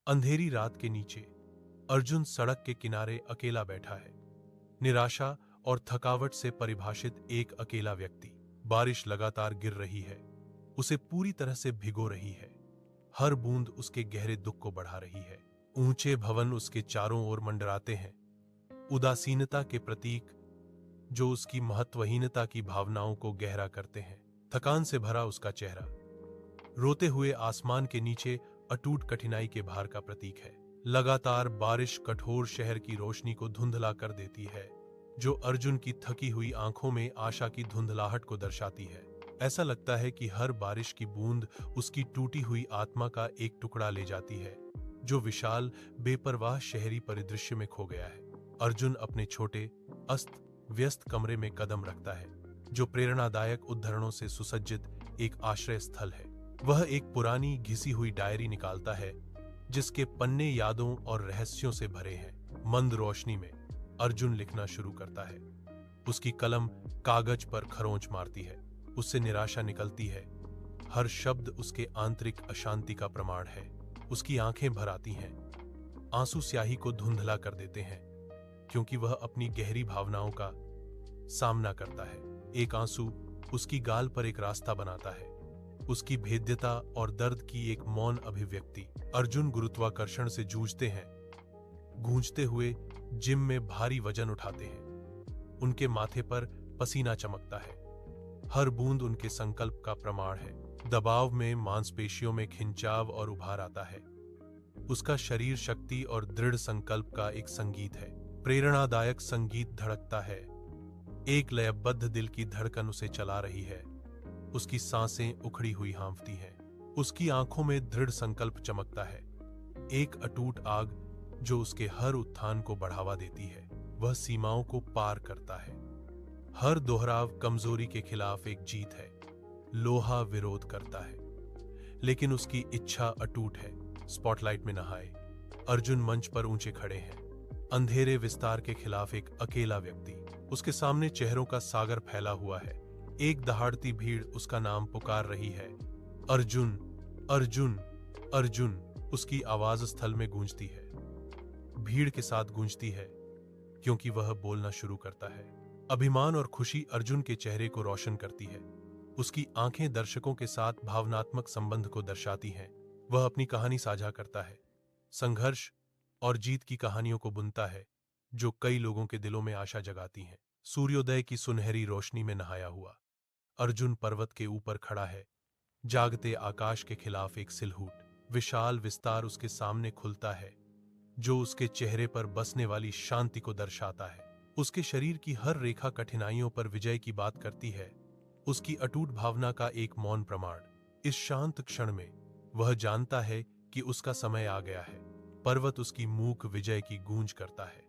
अंधेरी रात के नीचे अर्जुन सड़क के किनारे अकेला बैठा है, निराशा और थकावट से परिभाषित एक अकेला व्यक्ति। बारिश लगातार गिर रही है, उसे पूरी तरह से भिगो रही है। हर बूंद उसके गहरे दुख को बढ़ा रही है। ऊंचे भवन उसके चारों ओर मंडराते हैं, उदासीनता के प्रतीक जो उसकी महत्वहीनता की भावनाओं को गहरा करते हैं। थकान से भरा उसका चेहरा रोते हुए आसमान के नीचे अटूट कठिनाई के भार का प्रतीक है। लगातार बारिश कठोर शहर की रोशनी को धुंधला कर देती है, जो अर्जुन की थकी हुई आंखों में आशा की धुंधलाहट को दर्शाती है। ऐसा लगता है कि हर बारिश की बूंद उसकी टूटी हुई आत्मा का एक टुकड़ा ले जाती है, जो विशाल बेपरवाह शहरी परिदृश्य में खो गया है। अर्जुन अपने छोटे अस्त व्यस्त कमरे में कदम रखता है, जो प्रेरणादायक उद्धरणों से सुसज्जित एक आश्रय स्थल है। वह एक पुरानी घिसी हुई डायरी निकालता है, जिसके पन्ने यादों और रहस्यों से भरे हैं। मंद रोशनी में अर्जुन लिखना शुरू करता है। उसकी कलम कागज पर खरोंच मारती है, उससे निराशा निकलती है। हर शब्द उसके आंतरिक अशांति का प्रमाण है। उसकी आंखें भर आती हैं, आंसू स्याही को धुंधला कर देते हैं, क्योंकि वह अपनी गहरी भावनाओं का सामना करता है। एक आंसू उसकी गाल पर एक रास्ता बनाता है, उसकी भेद्यता और दर्द की एक मौन अभिव्यक्ति। अर्जुन गुरुत्वाकर्षण से जूझते हैं, गूंजते हुए जिम में भारी वजन उठाते हैं। उनके माथे पर पसीना चमकता है, हर बूंद उनके संकल्प का प्रमाण है। दबाव में मांसपेशियों में खिंचाव और उभार आता है। उसका शरीर शक्ति और दृढ़ संकल्प का एक संगीत है, प्रेरणादायक संगीत धड़कता है। एक लयबद्ध दिल की धड़कन उसे चला रही है। उसकी सांसें उखड़ी हुई हाँफती हैं। उसकी आंखों में दृढ़ संकल्प चमकता है, एक अटूट आग जो उसके हर उत्थान को बढ़ावा देती है। वह सीमाओं को पार करता है। हर दोहराव कमजोरी के खिलाफ एक जीत है। लोहा विरोध करता है, लेकिन उसकी इच्छा अटूट है। स्पॉटलाइट में नहाए अर्जुन मंच पर ऊंचे खड़े हैं, अंधेरे विस्तार के खिलाफ एक अकेला व्यक्ति। उसके सामने चेहरों का सागर फैला हुआ है। एक दहाड़ती भीड़ उसका नाम पुकार रही है, अर्जुन, अर्जुन, अर्जुन। उसकी आवाज स्थल में गूंजती है, भीड़ के साथ गूंजती है, क्योंकि वह बोलना शुरू करता है। अभिमान और खुशी अर्जुन के चेहरे को रोशन करती है। उसकी आंखें दर्शकों के साथ भावनात्मक संबंध को दर्शाती हैं। वह अपनी कहानी साझा करता है, संघर्ष और जीत की कहानियों को बुनता है, जो कई लोगों के दिलों में आशा जगाती हैं। सूर्योदय की सुनहरी रोशनी में नहाया हुआ अर्जुन पर्वत के ऊपर खड़ा है, जागते आकाश के खिलाफ एक सिलहूट। विशाल विस्तार उसके सामने खुलता है, जो उसके चेहरे पर बसने वाली शांति को दर्शाता है। उसके शरीर की हर रेखा कठिनाइयों पर विजय की बात करती है, उसकी अटूट भावना का एक मौन प्रमाण। इस शांत क्षण में वह जानता है कि उसका समय आ गया है। पर्वत उसकी मूक विजय की गूंज करता है।